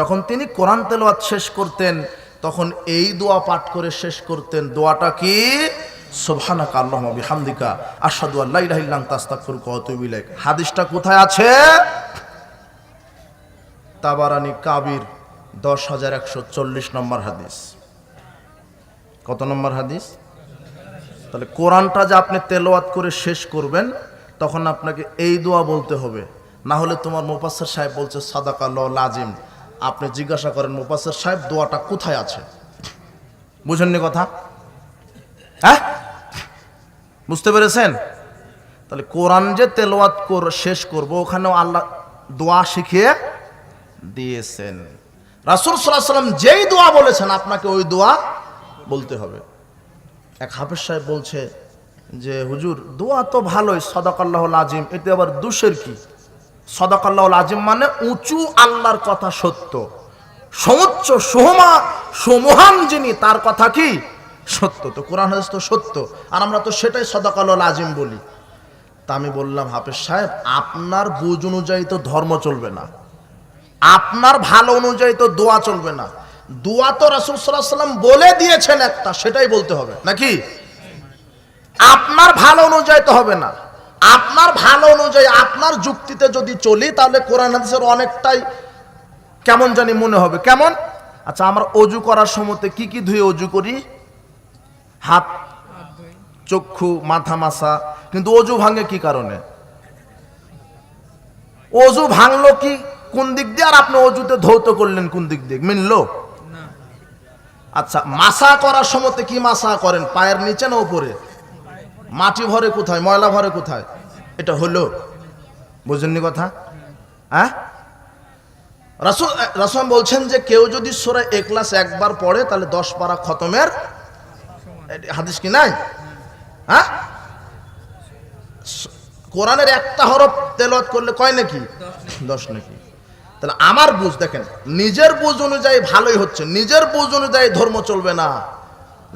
যখন তিনি কোরআন তেলাওয়াত শেষ করতেন তখন এই দোয়া পাঠ করে শেষ করতেন। দোয়াটা কি? সুবহানাকা আল্লাহুম্মা বিহামদিকা আশহাদু আল্লা ইলাহা ইল্লা আনতা আস্তাগফিরুকা ওয়া আতুবু ইলাইক। হাদিসটা কোথায় আছে? তাবারানী কাবির ১০,১৪০ নম্বর হাদিস। কত নম্বর হাদিস? তাহলে কোরআনটা যে আপনি তেলাওয়াত করে শেষ করবেন তখন আপনাকে এই দোয়া বলতে হবে, না হলে তোমার মুফাসসির সাহেব বলছে সাদাকাল্লাহুল আযীম। আপনি জিজ্ঞাসা করেন মুফাসসির সাহেব দোয়াটা কোথায় আছে? বুঝেননি কথা? হ্যাঁ, বুঝতে পেরেছেন? তাহলে কোরআন যে তেলাওয়াত শেষ করব ওখানেও আল্লাহ দোয়া শিখিয়ে দিয়েছেন। রাসূল সাল্লাল্লাহু আলাইহি ওয়াসাল্লাম যেই দোয়া বলেছেন আপনাকে ওই দোয়া বলতে হবে। এক হাফেজ সাহেব বলছে যে হুজুর দোয়া তো ভালোই, সাদাকাল্লাহুল আযীম, এতে আবার দোষের কি? সাদাকাল্লাহুল আযীম মানে উঁচু আল্লাহর কথা সত্য, সমুচ্চ সমহান যিনি তার কথা কি সত্য। তো কোরআন হাদিস তো সত্য, আর আমরা তো সেটাই সাদাকাল্লাহুল আযীম বলি। তা আমি বললাম হাফেজ সাহেব আপনার বুঝ অনুযায়ী তো ধর্ম চলবে না, আপনার ভালো অনুযায়ী তো দোয়া চলবে না। দোয়া তো রাসূল সাল্লাল্লাহু আলাইহি ওয়াসাল্লাম বলে দিয়েছেন একটা, সেটাই বলতে হবে নাকি? আপনার ভালো অনুযায়ী তো হবে না। আপনার ভালো অনুযায়ী আপনার যুক্তিতে যদি চলি তাহলে কোরআন হাদিসের অনেকটাই কেমন জানি মনে হবে। কেমন? আচ্ছা, আমরা অজু করার সময়তে কি কি ধুয়ে অজু করি? হাত, চক্ষু, মাথা মাসা। কিন্তু অজু ভাঙে কি কারণে? অজু ভাঙলো কি কোন দিক দিয়ে, আর আপনি অজুতে ধৌত করলেন কোন দিক দিয়ে? মিললো? আচ্ছা, মাসা করার সময়তে কি মাসা করেন? পায়ের নিচে না উপরে? মাটি ভরে কোথায়, ময়লা ভরে কোথায়? এটা হলো? বুঝেননি কথা? হ্যাঁ, রাসূল বলছেন যে কেউ যদি সূরা ইখলাস একবার পড়ে তাহলে 10 পারা খতমের হাদিস কি নাই? হ্যাঁ, কোরআনের একটা হরফ তেলাওয়াত করলে কয় নাকি? 10 নাকি। তাহলে আমার বুঝ দেখেন, নিজের বুঝ অনুযায়ী ভালোই হচ্ছে, নিজের বুঝ অনুযায়ী ধর্ম চলবে না।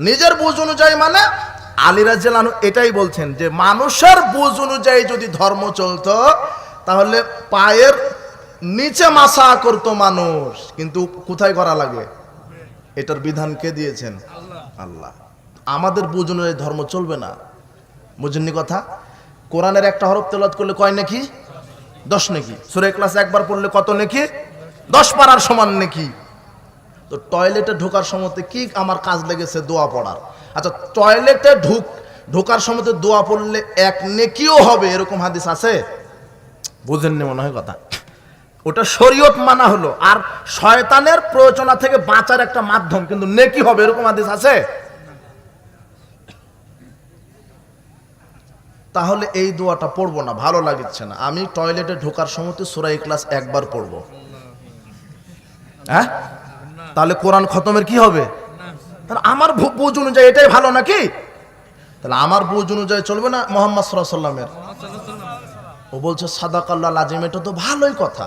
নিজের বুঝ অনুযায়ী মানে আলী রাদিয়াল্লাহু আনহু এটাই বলছেন যে মানুষের বুঝ অনুযায়ী যদি ধর্ম চলতো তাহলে পায়ের নিচে মাসা করতো মানুষ, কিন্তু কোথায় করা লাগে? এটার বিধান কে দিয়েছেন? আল্লাহ। আমাদের বুঝ অনুযায়ী ধর্ম চলবে না। বুঝেননি কথা? কোরআনের একটা হরফ তেলাওয়াত করলে কয় নাকি? 10 নাকি। সূরা ইখলাস একবার পড়লে কত নাকি? 10 পারার সমান নাকি। তো টয়লেটে ঢোকার সময়তে কি আমার কাজ লেগেছে? দোয়া পড়ার। আচ্ছা, টয়লেটে ঢোকার সময়তে দোয়া পড়লে 1 নেকিও হবে, এরকম হাদিস আছে? বুঝেননি মনে হয় কথা। ওটা শরীয়ত মানা হলো, আর শয়তানের প্ররোচনা থেকে বাঁচার একটা মাধ্যম, কিন্তু নেকি হবে এরকম হাদিস আছে? তাহলে এই দোয়াটা পড়বো না, ভালো লাগছে না। আমি টয়লেটে ঢোকার সময়তে সূরা ইখলাস একবার পড়বো। হ্যাঁ, তাহলে কোরআন খতমের কি হবে? তাহলে আমার বুঝ অনুযায়ী এটাই ভালো নাকি? তাহলে আমার বুঝ অনুযায়ী চলবে না মুহাম্মদ সাল্লাল্লাহু আলাইহি ওয়াসাল্লামের? ও বলছে সাদাকাল্লাহুল আযীম, এটা তো ভালোই কথা।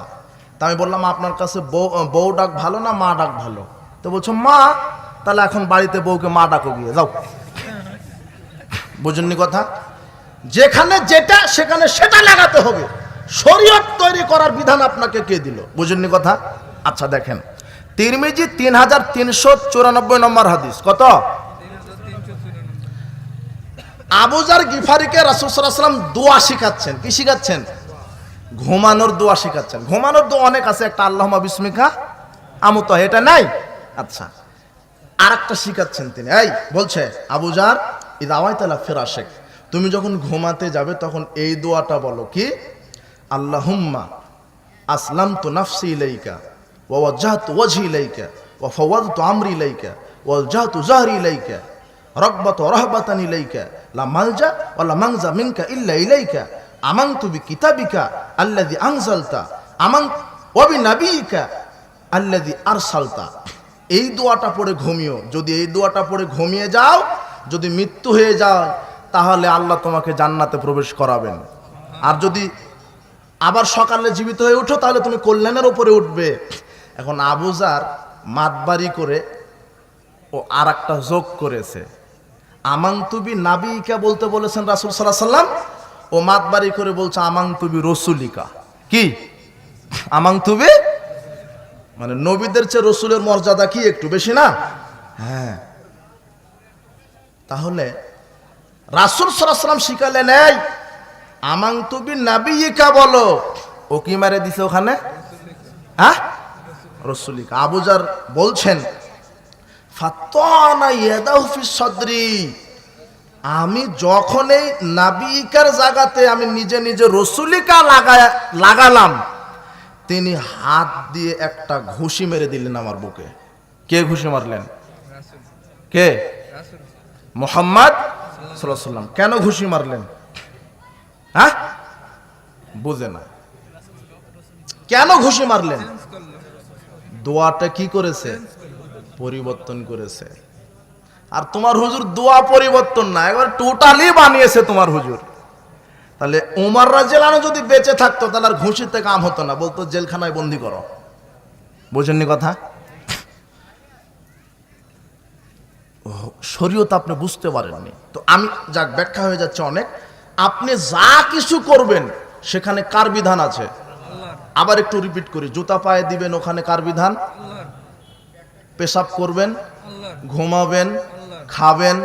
তা আমি বললাম আপনার কাছে বউ ডাক ভালো না মা ডাক ভালো? তো বলছো মা। তাহলে এখন বাড়িতে বউকে মা ডাকো, গিয়ে যাও। বুঝেননি কথা? যেখানে যেটা সেখানে সেটা লাগাতে হবে। শরীয়ত তৈরি করার বিধান আপনাকে কে দিল? বুঝেননি কথা? আচ্ছা দেখেন, তিরমিজি 3394 নম্বর হাদিস। কত? আবু যার গিফারিকে রাসূল সাল্লাল্লাহু আলাইহি ওয়াসাল্লাম দোয়া শিখাচ্ছেন। কি শিখাচ্ছেন? ঘুমানোর দোয়া শিখাচ্ছেন। ঘুমানোর দোয়া অনেক আছে, একটা আল্লাহুম্মা বিসমিকা আমুতা, এটা নাই? আচ্ছা, আরেকটা শিখাচ্ছেন তিনি। এই বলছে আবু যার ইযা আওয়াইতা ইলা ফিরাশিক, তুমি যখন ঘুমাতে যাবে তখন এই দোয়াটা বলো। কি? আল্লাহুম্মা আসলামতু নাফসি ইলাইকা ওয়া ওয়াজজাহতু ওয়াজহি ইলাইকা ওয়া ফাওয়াদতু আমরি ইলাইকা ওয়া আলজাহতু যাহরি ইলাইকা রাগবাতা ওয়া রাহবাতান ইলাইকা লা মালজা ওয়া লা মানজা মিনকা ইল্লা ইলাইকা আমানতু বিকিতাবিকা আল্লাযী আনজালতা ওয়া বিনাবিয়িকা আল্লাযী আরসালতা। এই দোয়াটা পড়ে ঘুমিও। যদি এই দোয়াটা পড়ে ঘুমিয়ে যাও, যদি মৃত্যু হয়ে যায় তাহলে আল্লাহ তোমাকে জান্নাতে প্রবেশ করাবেন। আর যদি আবার সকালে জীবিত হয়ে উঠো তাহলে তুমি কল্যাণের উপরে উঠবে। এখন আবু যার মাতবাড়ি করে ও আর একটা যোগ করেছে। আমানতুবি নাবিকা বলতে বলেছেন রাসূল সাল্লাল্লাহু আলাইহি ওয়াসাল্লাম, ও মাতবাড়ি করে বলছে আমানতুবি রসুলিকা। কি? আমানতুবি মানে নবীদের চেয়ে রসুলের মর্যাদা কি একটু বেশি না? হ্যাঁ। তাহলে রাসূল সাল্লাল্লাহু আলাইহি ওয়াসাল্লাম শিখালেন, এই আমানতু বিনাবিয়িকা বলো। ও কি মারে দিছে ওখানে? হ্যাঁ, রসুলিকা। আবু জার বলছেন, ফাতানা ইয়াদাহু ফি সদরি, আমি যখন এই নাবিকার জায়গাতে আমি নিজে নিজে রসুলিকা লাগালাম, তিনি হাত দিয়ে একটা ঘুষি মেরে দিলেন আমার বুকে। কে ঘুষি মারলেন? কে? মুহাম্মদ সাল্লাল্লাহু আলাইহি ওয়াসাল্লাম। কেন ঘুষি মারলেন? হ্যাঁ, বুঝে না কেন ঘুষি মারলেন? দোয়াটা কি করেছে? পরিবর্তন করেছে। আর তোমার হুজুর দোয়া পরিবর্তন না, একবার টোটালি বানিয়েছে তোমার হুজুর। তাহলে ওমর রাদিয়াল্লাহু আনহু যদি বেঁচে থাকতো তাহলে আর ঘুষিতে কাম হতো না, বলতো জেলখানায় বন্দি করো। বুঝেননি কথা? শরীয়ত আপনি বুঝতে পারেননি তো। আমি যাক, ব্যাখ্যা হয়ে যাচ্ছে অনেক। আপনি যা কিছু করবেন সেখানে কার বিধান আছে? আবার একটু রিপিট করি, জুতা পায়ে দিবেন, ওখানে কার বিধান? পেশাব করবেন, ঘুমাবেন, খাবেন,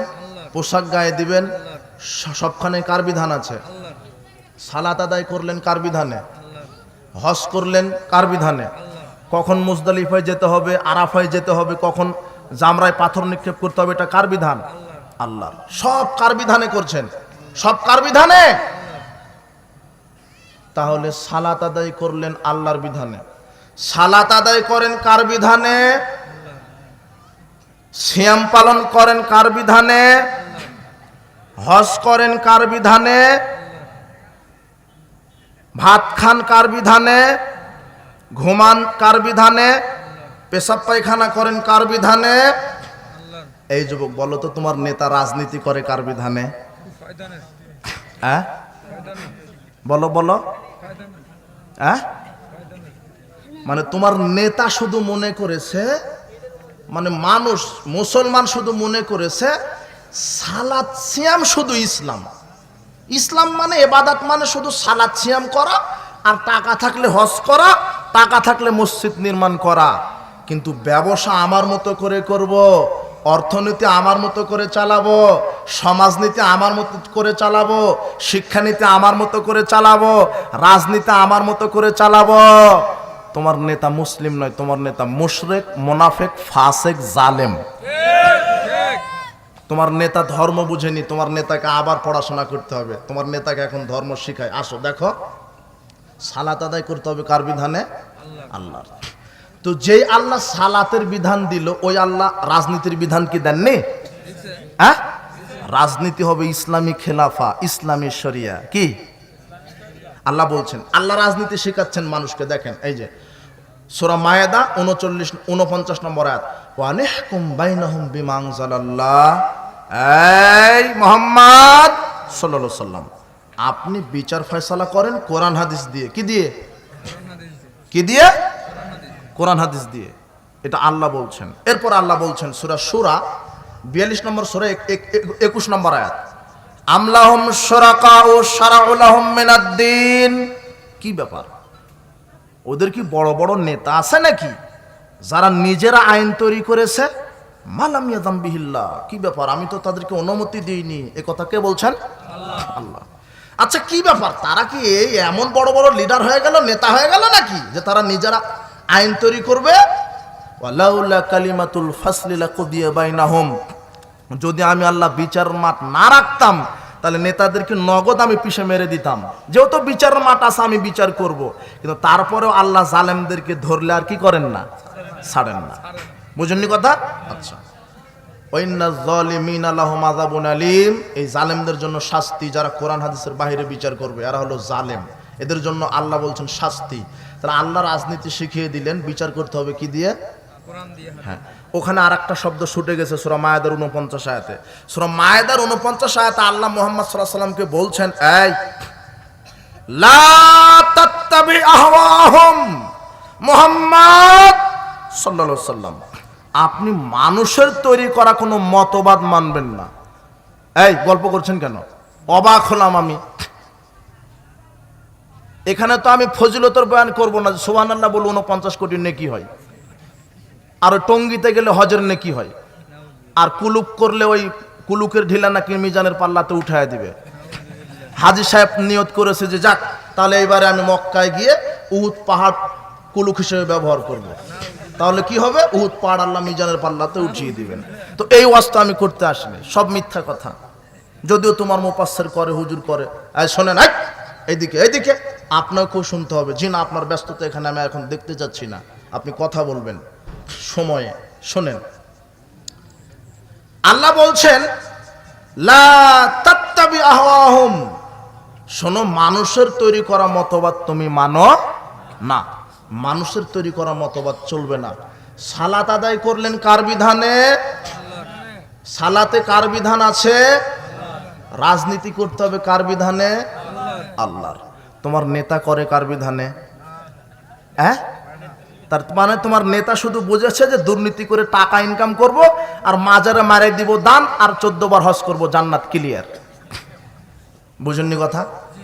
পোশাক গায়ে দিবেন, সবখানে কার বিধান আছে? সালাত আদায় করলেন কার বিধানে? হজ করলেন কার বিধানে? কখন মুজদালিফায় যেতে হবে, আরাফায় যেতে হবে, কখন জামরায় পাথর নিক্ষেপ করতে হবে, এটা কার বিধান? আল্লাহর। সব কার বিধানে করছেন? সব কার বিধানে? তাহলে সালাত আদায় করলেন আল্লাহর বিধানে, সালাত আদায় করেন কার বিধানে? সিয়াম পালন করেন কার বিধানে? হজ করেন কার বিধানে? ভাত খান কার বিধানে? ঘুমান কার বিধানে? পেশাব পায়খানা করেন কার বিধানে? এই যুবক বলো তো, তোমার নেতা রাজনীতি করে কার বিধানে? হ্যাঁ, বলো বলো। হ্যাঁ, মানে তোমার নেতা শুধু মনে করেছে, মানে মানুষ মুসলমান শুধু মনে করেছে সালাত সিয়াম শুধু ইসলাম। ইসলাম মানে ইবাদত, মানে শুধু সালাত সিয়াম করা, আর টাকা থাকলে হজ করা, টাকা থাকলে মসজিদ নির্মাণ করা। কিন্তু ব্যবসা আমার মতো করে করব, অর্থনীতি আমার মতো করে চালাবো, সমাজনীতি আমার মতো করে চালাবো, শিক্ষানীতি আমার মতো করে চালাবো, রাজনীতি আমার মতো করে চালাবো। তোমার নেতা মুসলিম নয়, তোমার নেতা মুশরিক, মুনাফিক, ফাসিক, জালেম। তোমার নেতা ধর্ম বুঝেনি, তোমার নেতাকে আবার পড়াশোনা করতে হবে। তোমার নেতাকে এখন ধর্ম শিখায়। আসো দেখো, সালাত আদায় করতে হবে কার বিধানে? আল্লাহর। তো যেই আল্লাহ সালাতের বিধান দিল, ওই আল্লাহ রাজনীতির বিধান কি দেননি? হ্যাঁ, রাজনীতি হবে ইসলামী খেলাফা, ইসলামী শরিয়া। কি আল্লাহ বলছেন? আল্লাহ রাজনীতি শেখাচ্ছেন মানুষকে। দেখেন এই যে সূরা মায়েদা 49 নম্বর আয়াত, ওয়ানিহকুম বাইনাহুম বিমা আনজালাল্লাহ। এই মুহাম্মদ সাল্লাল্লাহু আলাইহি সাল্লাম, আপনি বিচার ফয়সালা করেন কোরআন হাদিস দিয়ে। কি দিয়ে? কি দিয়ে? কোরআন হাদিস দিয়ে। এটা আল্লাহ বলছেন। এরপর আল্লাহ বলছেন সূরা সূরা 42 নম্বর সূরা 21 নম্বর আয়াত, আমলাহুম শুরাকাউ শারাউ লাহুম মিনাদ-দ্বীন। কি ব্যাপার? ওদের কি বড় বড় নেতা আছে নাকি যারা নিজেরা আইন তৈরি করেছে? মালাম ইয়াযাম বিহিল্লাহ। কি ব্যাপার? আমি তো তাদেরকে অনুমতি দিইনি। এ কথা কে বলছেন? আল্লাহ। আচ্ছা, কি ব্যাপার? তারা কি এমন বড় বড় লিডার হয়ে গেল, নেতা হয়ে গেল নাকি যে তারা নিজেরা আইন তৈরি করবে? ওয়ালাউলা কালিমাতুল ফাসলি লাকুদিয়া বাইনাহুম। যদি আমি আল্লাহ বিচার মাঠ না রাখতাম তাহলে নেতাদেরকে নগদ আমি পিষে মেরে দিতাম। যেহেতু বিচার মাঠ আছে, আমি বিচার করব। কিন্তু তারপরেও আল্লাহ জালেমদেরকে ধরলে আর কি করেন না? ছাড়েন না। বুঝেননি কথা? আচ্ছা, ওয়াইন্নাজ যালিমিনা লাহুম আযাবুন আলীম। এই জালেমদের জন্য শাস্তি। যারা কোরআন হাদিসের বাইরে বিচার করবে এরা হলো জালেম, এদের জন্য আল্লাহ বলছেন শাস্তি। তাহলে আল্লাহ রাজনীতি শিখিয়ে দিলেন, বিচার করতে হবে কি দিয়ে? কোরআন দিয়ে। হ্যাঁ, ওখানে আরেকটা শব্দ ছুটে গেছে সূরা মায়েদার 49 আয়াতে। সূরা মায়েদার 49 আয়াতে আল্লাহ মুহাম্মদ সাল্লাল্লাহু আলাইহি সাল্লামকে বলছেন, এই লা তাত্তাবি আহওয়াহুম। মুহাম্মদ সাল্লাল্লাহু আলাইহি সাল্লাম, আপনি মানুষের তৈরি করা কোনো মতবাদ মানবেন না। এই গল্প করছেন কেন? অবাক হলাম আমি। এখানে তো আমি ফজিলতের বয়ান করব না, সুবহানাল্লাহ বলে 49 কোটি নেকি হয়। আর ওই টঙ্গিতে গেলে হজের নেকি হয়, আর কুলুক করলে ওই কুলুকের ঢিলা নাকি মিজানের পাল্লাতে উঠায় দিবে। হাজী সাহেব নিয়ত করেছে যে যাক তাহলে এবারে আমি মক্কায় গিয়ে উহুদ পাহাড় কুলুক হিসেবে ব্যবহার করব। তাহলে কি হবে, উহুদ পাহাড় আল্লাহ মিজানের পাল্লাতে উঠিয়ে দিবেন। তো এই ওয়াজটা আমি করতে আসিনি, সব মিথ্যা কথা। যদিও তোমার মুফাসসির করে, হুজুর করে, শোনেন এইদিকে এইদিকে, আপনাকেও শুনতে হবে। জি না, আপনার ব্যস্ততা, এখানে আমি এখন দেখতে যাচ্ছি না, আপনি কথা বলবেন সময়ে। শোনেন, আল্লাহ বলছেন লা তাত্তাবি আহওয়াহুম, শোনো, মানুষের তৈরি করা মতবাদ তুমি মানো না, মানুষের তৈরি করা মতবাদ চলবে না। সালাত আদায় করলেন কার বিধানে? সালাতে কার বিধান আছে? রাজনীতি করতে হবে কার বিধানে? আল্লাহর। তোমার নেতা করে কার বিধানে? তার মানে তোমার নেতা শুধু বুঝেছে যে দুর্নীতি করে টাকা ইনকাম করব, আর মাজারে মারে দিব দান, আর 14 বার হজ করব, জান্নাত ক্লিয়ার। বুঝেননি কথা?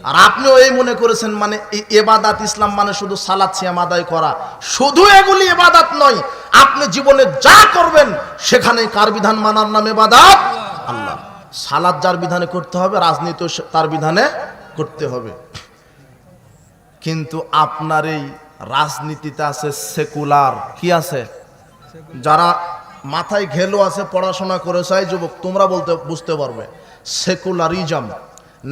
আর আপনিও এই মনে করেছেন মানে এই ইবাদত, ইসলাম মানে শুধু সালাত সিয়াম আদায় করা। শুধু এগুলি ইবাদত নয়, আপনি জীবনে যা করবেন সেখানে কার বিধান মানার নাম ইবাদত? আল্লাহ। সালাত যার বিধানে করতে হবে, রাজনীতিও তার বিধানে করতে হবে। কিন্তু আপনার এই রাজনীতিতে আছে সেকুলার। কি আছে? যারা মাথায় ঘেলো আছে, পড়াশোনা করেছে, যুবক তোমরা বুঝতে পারবে। Secularism,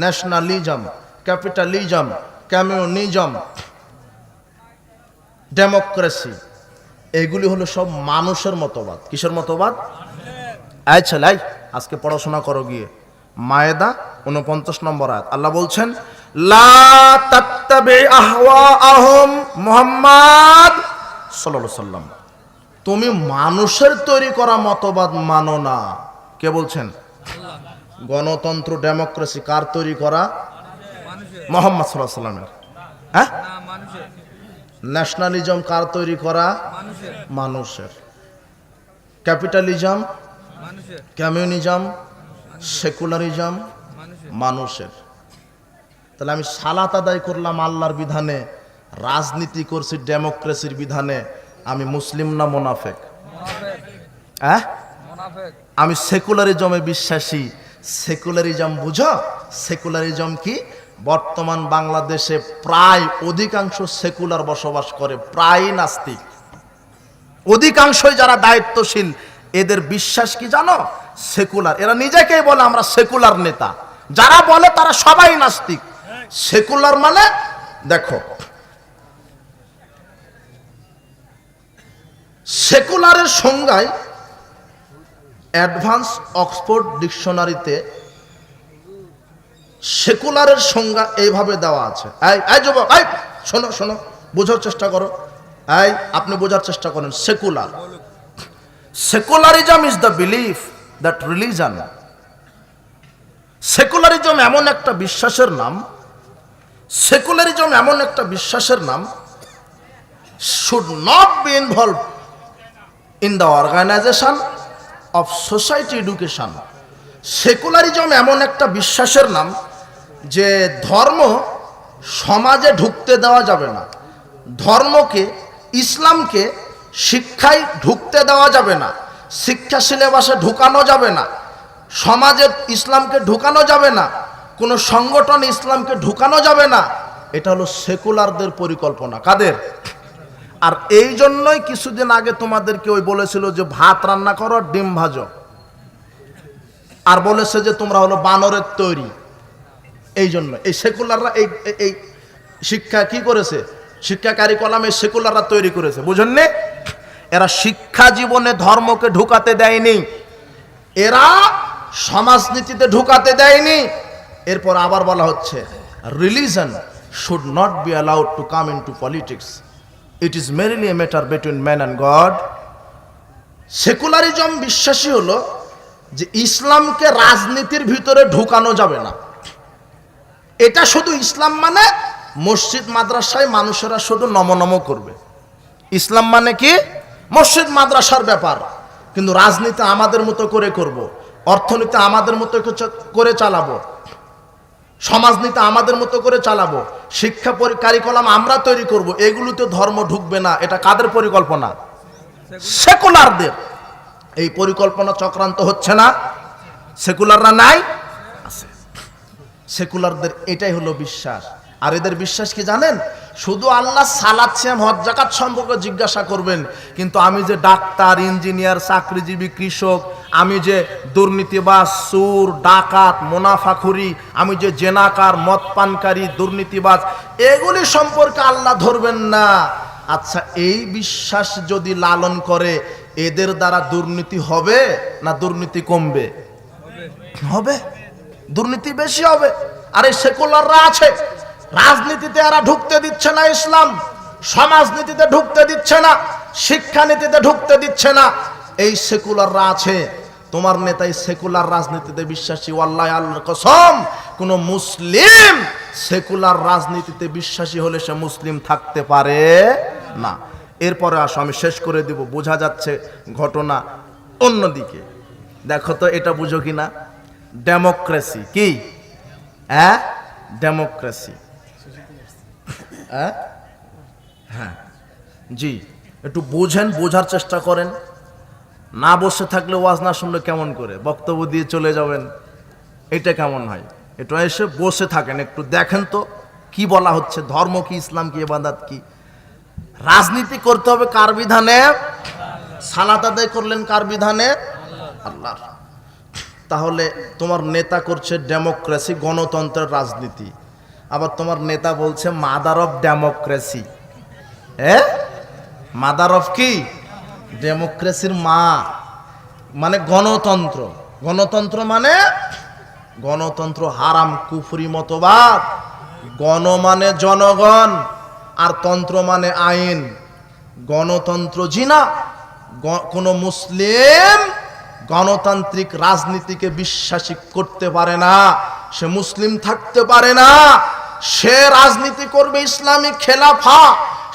nationalism, capitalism, communism, democracy, এগুলি হলো সব মানুষের মতবাদ। কিসের মতবাদ? ছেলে আজকে পড়াশোনা করো গিয়ে, মায়েদা 49 নম্বর আয়াত, আল্লাহ বলছেন লা তাত্তাবি আহওয়াআহুম, মুহাম্মদ সাল্লাল্লাহু আলাইহি সাল্লাম, তুমি মানুষের তৈরি করা মতবাদ মানো না। কে বলছেন? গণতন্ত্র, ডেমোক্রেসি কার তৈরি করা? মুহাম্মদ সাল্লাল্লাহু আলাইহি সাল্লামের। ন্যাশনালিজম কার তৈরি করা? মানুষের। ক্যাপিটালিজম, কমিউনিজম, সেকুলারিজম মানুষের। তাহলে আমি সালাত আদায় করলাম আল্লাহর বিধানে, রাজনীতি করছি ডেমোক্রেসির বিধানে, আমি মুসলিম না মুনাফেক? আমি সেকুলারিজমে বিশ্বাসী। সেকুলারিজম বুঝো? সেকুলারিজম কি? বর্তমান বাংলাদেশে প্রায় অধিকাংশ সেকুলার বসবাস করে, প্রায় নাস্তিক। অধিকাংশই যারা দায়িত্বশীল, এদের বিশ্বাস কি জানো? সেকুলার। এরা নিজেকেই বলে আমরা সেকুলার নেতা। যারা বলে তারা সবাই নাস্তিক। সেকুলার মানে দেখো, সেকুলারের সংজ্ঞায় অ্যাডভান্স অক্সফোর্ড ডিকশনারিতে সেকুলারের সংজ্ঞা এইভাবে দেওয়া আছে। এই যুবক, শোনো শোনো, বোঝার চেষ্টা করো। আপনি বোঝার চেষ্টা করেন। Secular, secularism is the belief that religion, secularism এমন একটা বিশ্বাসের নাম, সেকুলারিজম এমন একটা বিশ্বাসের নাম should not be involve in the organisation of society education. Secularism এমন একটা বিশ্বাসের নাম যে ধর্ম সমাজে ঢুকতে দেওয়া যাবে না, ধর্মকে, ইসলামকে শিক্ষায় ঢুকতে দেওয়া যাবে না, শিক্ষা সিলেবাসে ঢুকানো যাবে না, সমাজে ইসলামকে ঢুকানো যাবে না, কোনো সংগঠন ইসলামকে ঢুকানো যাবে না। এটা হলো সেকুলারদের পরিকল্পনা। কাদের? আর এই জন্যই কিছুদিন আগে তোমাদেরকে ওই বলেছিল যে ভাত রান্না করো, ডিম ভাজো, আর বলেছে যে তোমরা হলো বানরের তৈরি। এই জন্য এই সেকুলাররা এই শিক্ষা কি করেছে? শিক্ষা কারিকুলাম এই সেকুলাররা তৈরি করেছে। বুঝেননি? এরা শিক্ষা জীবনে ধর্মকে ঢুকাতে দেয়নি, এরা সমাজনীতিতে ঢুকাতে দেয়নি। এরপর আবার বলা হচ্ছে religion should not be allowed to come into politics, it is merely a matter between man and God. Secularism বিশ্বাসী হলো যে ইসলামকে রাজনীতির ভিতরে ঢুকানো যাবে না। এটা শুধু ইসলাম মানে মসজিদ মাদ্রাসায় মানুষেরা শুধু নমনম করবে। ইসলাম মানে কি? মসজিদ মাদ্রাসার ব্যাপার, কিন্তু রাজনীতি আমাদের মতো করে করব, অর্থনীতি আমাদের মতো করে চালাবো, সমাজনীতি আমাদের মতো করে চালাবো, শিক্ষা কারিকুলাম আমরা তৈরি করব, এগুলোতে ধর্ম ঢুকবে না। এটা কাদের পরিকল্পনা? সেকুলারদের এই পরিকল্পনা চক্রান্ত হচ্ছে না? সেকুলাররা নাই, আছে। সেকুলারদের এটাই হলো বিশ্বাস। আর এদের বিশ্বাস কি জানেন? শুধু আল্লাহ সালাত সিয়াম হজ যাকাত সম্পর্কে জিজ্ঞাসা করবেন, কিন্তু আমি যে ডাক্তার, ইঞ্জিনিয়ার, চাকরিজীবী, কৃষক, আমি যে দুর্নীতিবাজ, চোর, ডাকাত, মুনাফাখুরি, আমি যে জেনাকার, মদ পানকারী, দুর্নীতিবাজ, এগুলি সম্পর্কে আল্লাহ ধরবেন না। আচ্ছা, এই বিশ্বাস যদি লালন করে, এদের দ্বারা দুর্নীতি হবে না দুর্নীতি কমবে? হবে, দুর্নীতি বেশি হবে। আর এই সেকুলাররা আছে, রাজনীতিতে এরা ঢুকতে দিচ্ছে না, ইসলাম সমাজনীতিতে ঢুকতে দিচ্ছে না, শিক্ষানীতিতে ঢুকতে দিচ্ছে না। এই সেকুলাররা আছে। তোমার নেতাই সেকুলার রাজনীতিতে বিশ্বাসী। ওয়াল্লাহি, আল্লাহর কসম, কোন মুসলিম সেকুলার রাজনীতিতে বিশ্বাসী হলে সে মুসলিম থাকতে পারে না। এরপরে আসো, আমি শেষ করে দিব, বোঝা যাচ্ছে ঘটনা অন্যদিকে। দেখো তো এটা বুঝো কিনা? ডেমোক্রেসি কি? হ্যাঁ, ডেমোক্রেসি। হ্যাঁ জি, একটু বোঝেন, বোঝার চেষ্টা করেন। না বসে থাকলে, ওয়াজ না শুনলে কেমন করে বক্তব্য দিয়ে চলে যাবেন? এটা কেমন হয়? একটু এসে বসে থাকেন, একটু দেখেন তো কি বলা হচ্ছে, ধর্ম কি, ইসলাম কি, ইবাদত কি। রাজনীতি করতে হবে কার বিধানে? সালাত আদায় করলেন কার বিধানে? আল্লাহর। তাহলে তোমার নেতা করছে ডেমোক্রেসি, গণতন্ত্রের রাজনীতি, আবার তোমার নেতা বলছে mother of democracy. Mother of কি? ডেমোক্রেসির মা, মানে গণতন্ত্র। গণতন্ত্র মানে, গণতন্ত্র হারাম, কুফরি মতবাদ। গণ মানে জনগণ, আর তন্ত্র মানে আইন। গণতন্ত্র জিনা। কোন মুসলিম গণতান্ত্রিক রাজনীতিকে বিশ্বাসী করতে পারে না, সে মুসলিম থাকতে পারে না। সে রাজনীতি করবে ইসলামিক খেলাফা,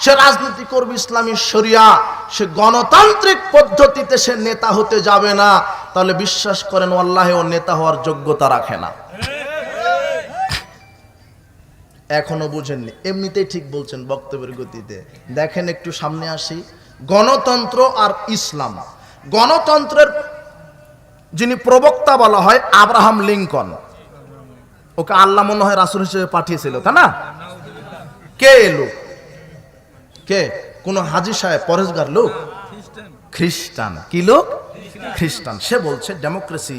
সে রাজনীতি করবে ইসলামী শরিয়া, সে গণতান্ত্রিক পদ্ধতিতে সে নেতা হতে যাবে না। তাহলে বিশ্বাস করেন, আল্লাহ ও নেতা হওয়ার যোগ্যতা রাখে না। এখনো বুঝেননি? এমনিতেই ঠিক বলছেন বক্তব্যের গতিতে। দেখেন, একটু সামনে আসি। গণতন্ত্র আর ইসলাম। গণতন্ত্রের যিনি প্রবক্তা বলা হয় আব্রাহাম লিঙ্কন। ওকে আল্লাহ মনে হয় রাসূল হিসেবে পাঠিয়েছিল, তাই না? কে এলো? কে? কোন হাজী সাহেব, পরেশগার লোক? খ্রিস্টান। কি লোক? খ্রিস্টান। সে বলছে democracy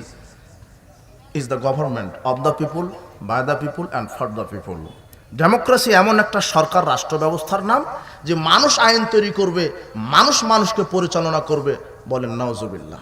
is the government of the people, by the people and for the people. Democracy এমন একটা সরকার, রাষ্ট্র ব্যবস্থার নাম, যে মানুষ আইন তৈরি করবে, মানুষ মানুষকে পরিচালনা করবে। বলেন নাউজুবিল্লাহ।